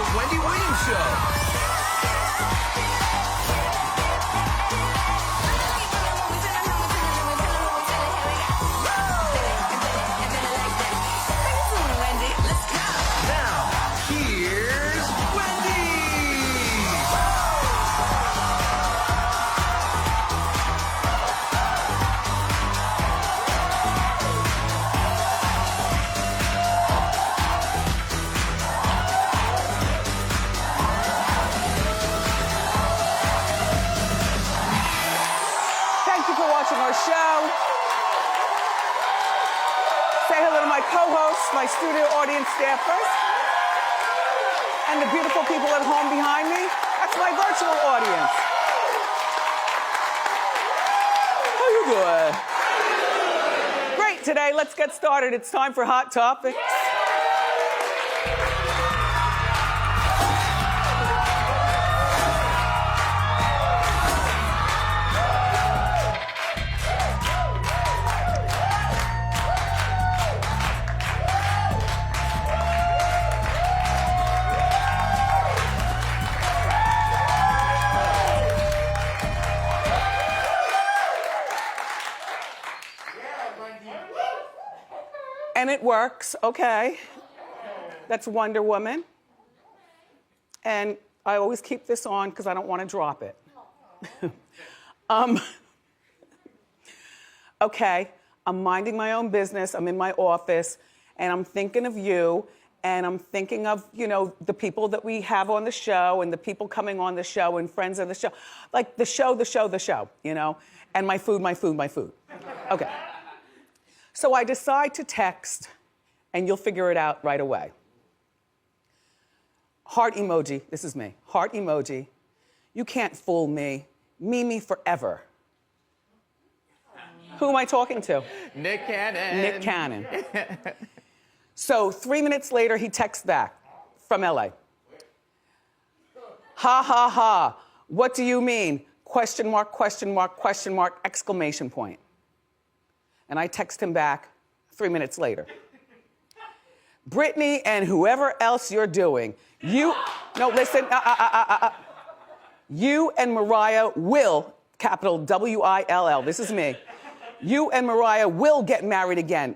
The Wendy Williams Show. Our show. Say hello to my co-hosts, my studio audience staffers, and the beautiful people at home behind me. That's my virtual audience. How you doing? Great, today let's get started. It's time for Hot Topics. And it works, okay. That's Wonder Woman. And I always keep this on because I don't want to drop it. Okay, I'm minding my own business. I'm in my office, and I'm thinking of you, and I'm thinking of, you know, the people that we have on the show, and the people coming on the show, and friends of the show. Like the show, you know? And my food. Okay. So I decide to text, and you'll figure it out right away. Heart emoji, this is me. Heart emoji. You can't fool me. Me forever. Who am I talking to? Nick Cannon. Nick Cannon. So 3 minutes later, he texts back from LA. Ha ha ha. What do you mean? Question mark, exclamation point. And I text him back 3 minutes later. Brittany and whoever else you're doing, you and Mariah will, capital W-I-L-L, this is me. You and Mariah will get married again, ...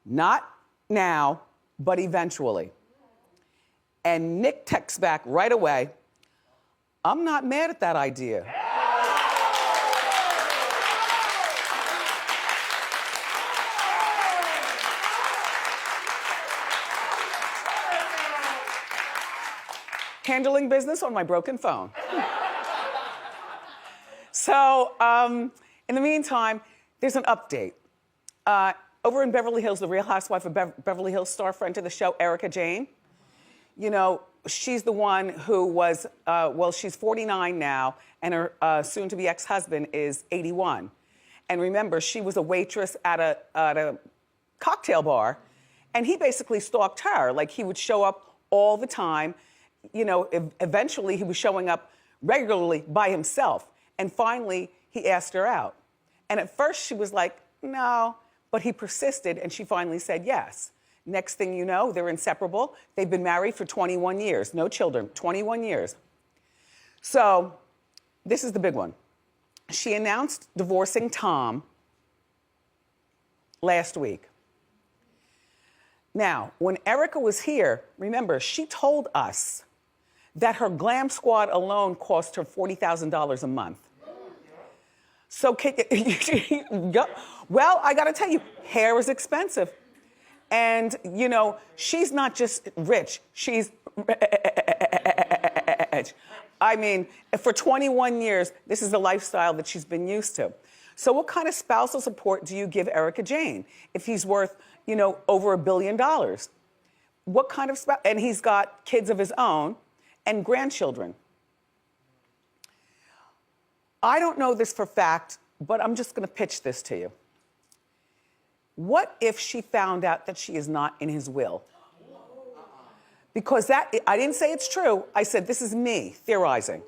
Not now, but eventually. And Nick texts back right away, I'm not mad at that idea. Handling business on my broken phone. So, in the meantime, there's an update. Over in Beverly Hills, the Real Housewife of Beverly Hills star friend to the show, Erika Jayne. You know, she's the one who was, she's 49 now, and her soon-to-be ex-husband is 81. And remember, she was a waitress at a cocktail bar, and he basically stalked her. Like, he would show up all the time. You know, eventually he was showing up regularly by himself. And finally, he asked her out. And at first she was like, no, but he persisted and she finally said yes. Next thing you know, they're inseparable. They've been married for 21 years, no children, 21 years. So this is the big one. She announced divorcing Tom last week. Now, when Erika was here, remember, she told us that her glam squad alone cost her $40,000 a month. So, well, I gotta tell you, hair is expensive. And, you know, she's not just rich, she's rich. I mean, for 21 years, this is the lifestyle that she's been used to. So what kind of spousal support do you give Erika Jayne if he's worth, you know, over $1 billion? What kind of and he's got kids of his own and grandchildren. I don't know this for fact, but I'm just gonna pitch this to you. What if she found out that she is not in his will? Because that, I didn't say it's true, I said this is me theorizing.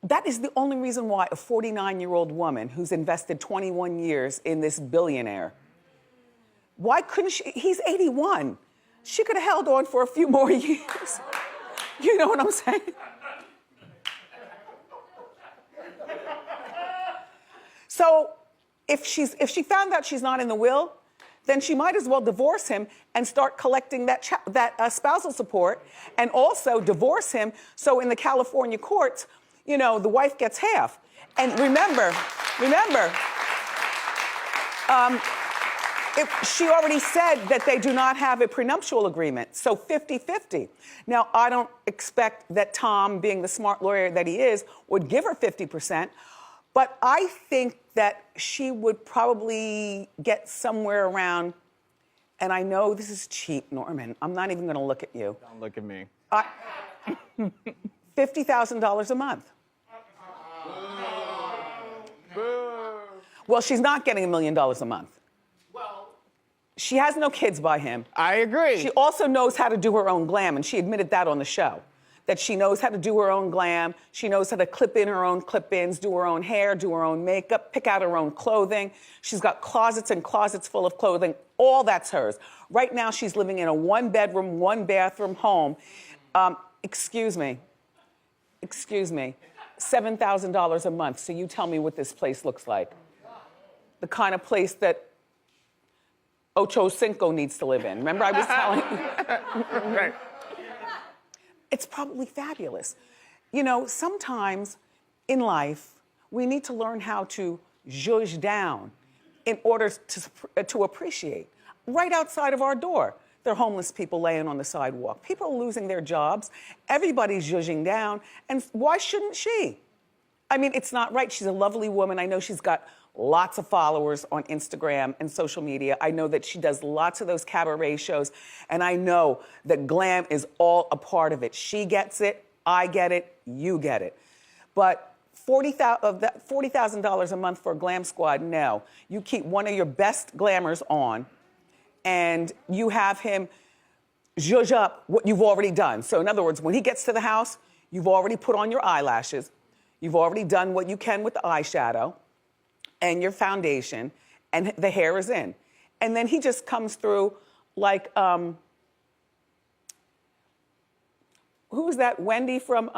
That is the only reason why a 49-year-old woman who's invested 21 years in this billionaire, why couldn't she, he's 81. she could have held on for a few more years. You know what I'm saying? So if she found out she's not in the will, then she might as well divorce him and start collecting that spousal support, and also divorce him so in the California courts, you know, the wife gets half. And remember, she already said that they do not have a prenuptial agreement, so 50-50. Now, I don't expect that Tom, being the smart lawyer that he is, would give her 50%, but I think that she would probably get somewhere around, and I know this is cheap, Norman. I'm not even gonna look at you. Don't look at me. $50,000 a month. Well, she's not getting $1 million a month. She has no kids by him. I agree. She also knows how to do her own glam, and she admitted that on the show. That she knows how to do her own glam, she knows how to clip in her own clip-ins, do her own hair, do her own makeup, pick out her own clothing. She's got closets and closets full of clothing. All that's hers. Right now, she's living in a 1-bedroom, 1-bathroom home. Excuse me, $7,000 a month. So you tell me what this place looks like. The kind of place that Ocho Cinco needs to live in. Remember I was telling you? Right. It's probably fabulous. You know, sometimes in life, we need to learn how to zhuzh down in order to appreciate. Right outside of our door, there are homeless people laying on the sidewalk. People are losing their jobs. Everybody's zhuzhing down. And why shouldn't she? I mean, it's not right. She's a lovely woman. I know she's got lots of followers on Instagram and social media. I know that she does lots of those cabaret shows, and I know that glam is all a part of it. She gets it, I get it, you get it. But $40,000 a month for a glam squad, no. You keep one of your best glamours on, and you have him zhuzh up what you've already done. So in other words, when he gets to the house, you've already put on your eyelashes, you've already done what you can with the eyeshadow, and your foundation, and the hair is in. And then he just comes through like, who was that, Wendy from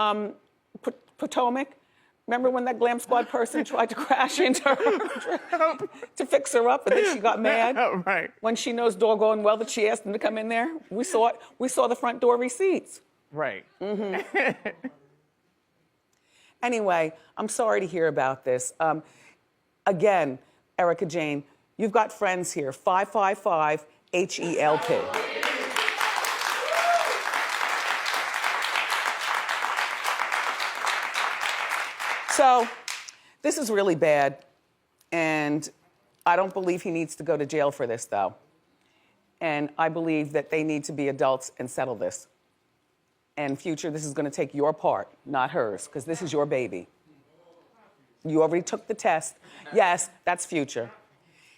Potomac? Remember when that Glam Squad person tried to crash into her to fix her up, and then she got mad? Right. When she knows doggone well that she asked him to come in there. We saw it. We saw the front door receipts. Right. Mm-hmm. Anyway, I'm sorry to hear about this. Again, Erika Jayne, you've got friends here, 555-HELP. So, this is really bad, and I don't believe he needs to go to jail for this, though. And I believe that they need to be adults and settle this. And Future, this is gonna take your part, not hers, because this is your baby. You already took the test. Yes, that's Future.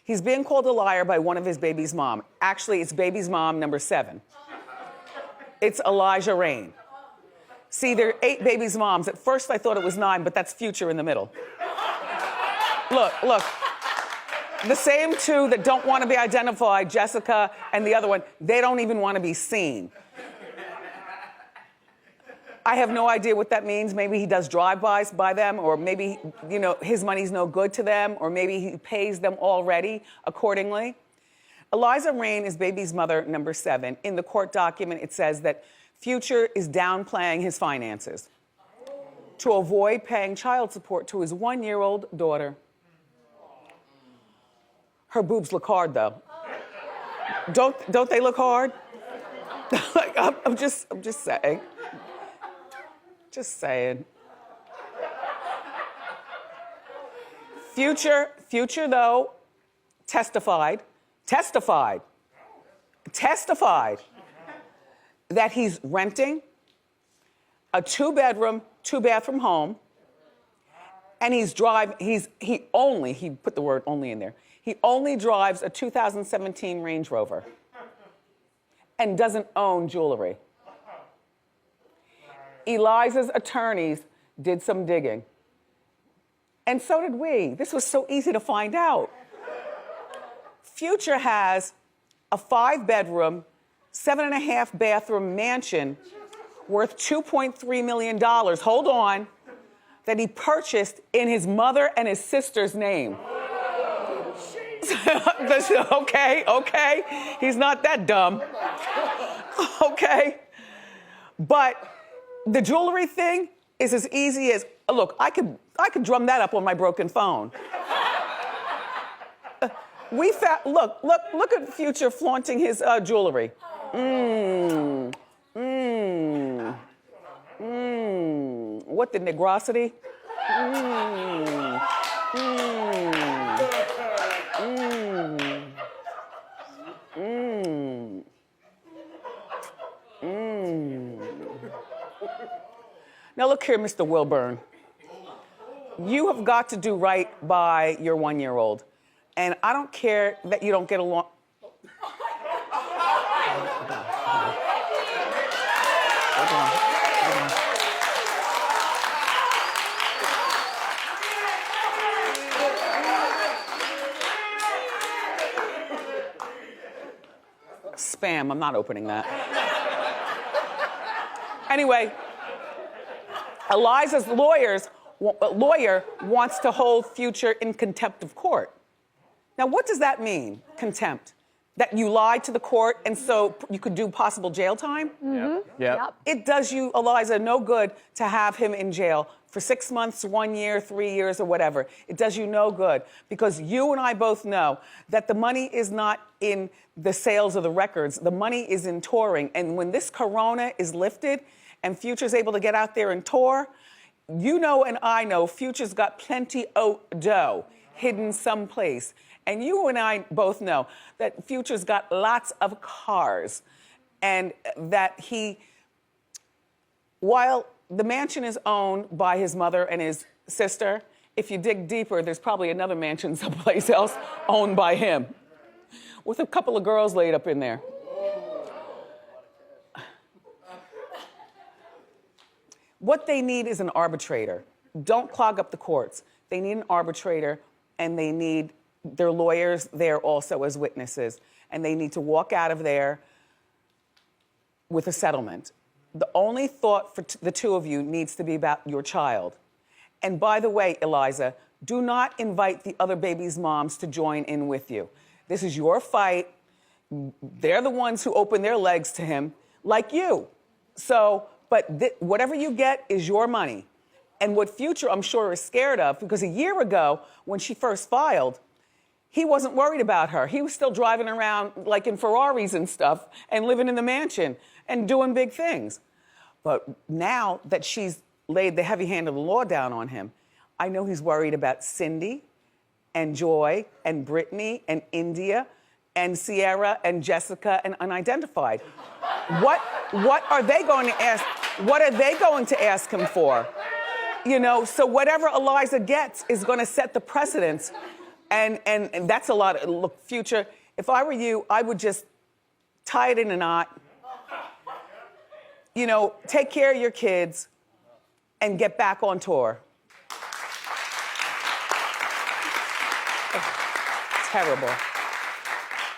He's being called a liar by one of his baby's mom. Actually, it's baby's mom number 7. It's Eliza Raine. See, there are 8 baby's moms. At first, I thought it was 9, but that's Future in the middle. Look. The same 2 that don't want to be identified, Jessica and the other one, they don't even want to be seen. I have no idea what that means. Maybe he does drive-bys by them, or maybe, you know, his money's no good to them, or maybe he pays them already accordingly. Eliza Raine is baby's mother number 7. In the court document, it says that Future is downplaying his finances to avoid paying child support to his 1-year-old daughter. Her boobs look hard, though. Don't they look hard? Like, I'm just saying. Just saying. Future, though, testified that he's renting a 2-bedroom, 2-bathroom home, and he put the word only in there. He only drives a 2017 Range Rover and doesn't own jewelry. Eliza's attorneys did some digging. And so did we. This was so easy to find out. Future has a 5-bedroom, 7.5 bathroom mansion worth $2.3 million, hold on, that he purchased in his mother and his sister's name. Okay, he's not that dumb. Okay, but the jewelry thing is as easy as, look, I could drum that up on my broken phone. Look at Future flaunting his jewelry. What the negrosity? Now look here, Mr. Wilburn. You have got to do right by your 1-year-old. And I don't care that you don't get along. Spam, I'm not opening that. Anyway, Eliza's lawyer wants to hold Future in contempt of court. Now, what does that mean, contempt? That you lied to the court and so you could do possible jail time? Mm-hmm. Yep. It does you, Eliza, no good to have him in jail for 6 months, 1 year, 3 years, or whatever. It does you no good because you and I both know that the money is not in the sales of the records. The money is in touring. And when this corona is lifted and Future's able to get out there and tour, you know and I know Future's got plenty of dough hidden someplace. And you and I both know that Future's got lots of cars and that while the mansion is owned by his mother and his sister, if you dig deeper, there's probably another mansion someplace else owned by him with a couple of girls laid up in there. What they need is an arbitrator. Don't clog up the courts. They need an arbitrator and they need their lawyers there also as witnesses. And they need to walk out of there with a settlement. The only thought for the two of you needs to be about your child. And by the way, Eliza, do not invite the other baby's moms to join in with you. This is your fight. They're the ones who open their legs to him, like you. So, but whatever you get is your money. And what Future, I'm sure, is scared of, because a year ago, when she first filed, he wasn't worried about her. He was still driving around like in Ferraris and stuff and living in the mansion and doing big things. But now that she's laid the heavy hand of the law down on him, I know he's worried about Cindy and Joy and Brittany and India and Sierra and Jessica and Unidentified. What are they going to ask? What are they going to ask him for? You know, so whatever Eliza gets is going to set the precedence. And that's a lot. Look, Future, if I were you, I would just tie it in a knot. You know, take care of your kids and get back on tour. Terrible.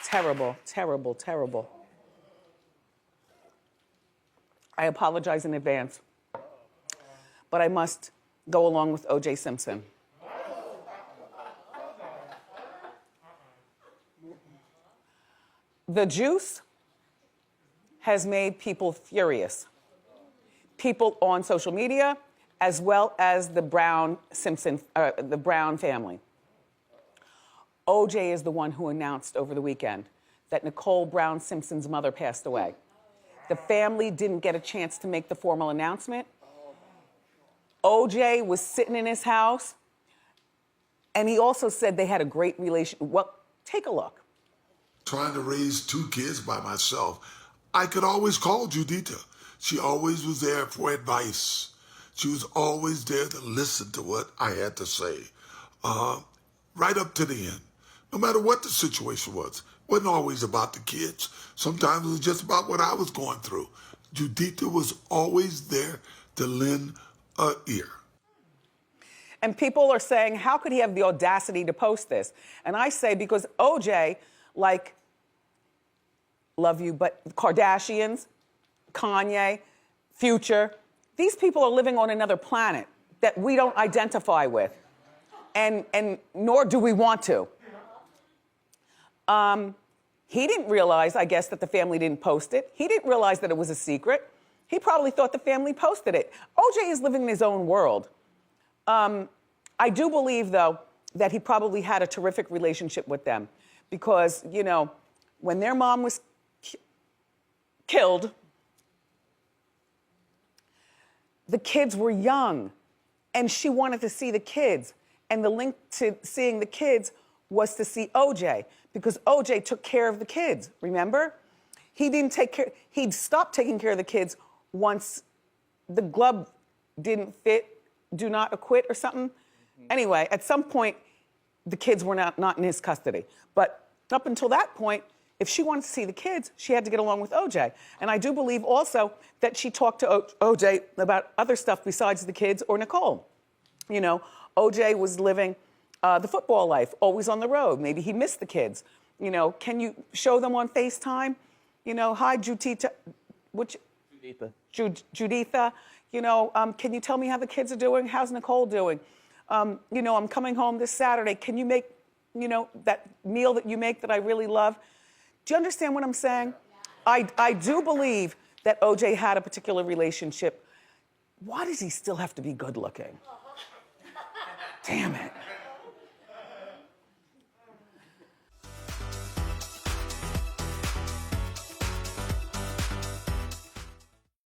Terrible, terrible, terrible. I apologize in advance, but I must go along with O.J. Simpson. The juice has made people furious. People on social media, as well as the Brown family. O.J. is the one who announced over the weekend that Nicole Brown Simpson's mother passed away. The family didn't get a chance to make the formal announcement. O.J. was sitting in his house, and he also said they had a great relation. Well, take a look. Trying to raise 2 kids by myself, I could always call Judita. She always was there for advice. She was always there to listen to what I had to say, right up to the end. No matter what the situation was, it wasn't always about the kids. Sometimes it was just about what I was going through. Judita was always there to lend an ear. And people are saying, how could he have the audacity to post this? And I say, because O.J., like love you, but Kardashians, Kanye, Future, these people are living on another planet that we don't identify with, and nor do we want to. He didn't realize, I guess, that the family didn't post it. He didn't realize that it was a secret. He probably thought the family posted it. OJ is living in his own world. I do believe, though, that he probably had a terrific relationship with them because, you know, when their mom was killed, the kids were young, and she wanted to see the kids. And the link to seeing the kids was to see OJ, because OJ took care of the kids, remember? He'd stopped taking care of the kids once the glove didn't fit, do not acquit or something. Anyway, at some point, the kids were not in his custody. But up until that point, if she wanted to see the kids, she had to get along with OJ. And I do believe also that she talked to OJ about other stuff besides the kids or Nicole. You know, OJ was living the football life, always on the road. Maybe he missed the kids. You know, can you show them on FaceTime? You know, hi, Juditha. Juditha. You know, can you tell me how the kids are doing? How's Nicole doing? You know, I'm coming home this Saturday. Can you make, you know, that meal that you make that I really love? Do you understand what I'm saying? I do believe that OJ had a particular relationship. Why does he still have to be good looking? Damn it.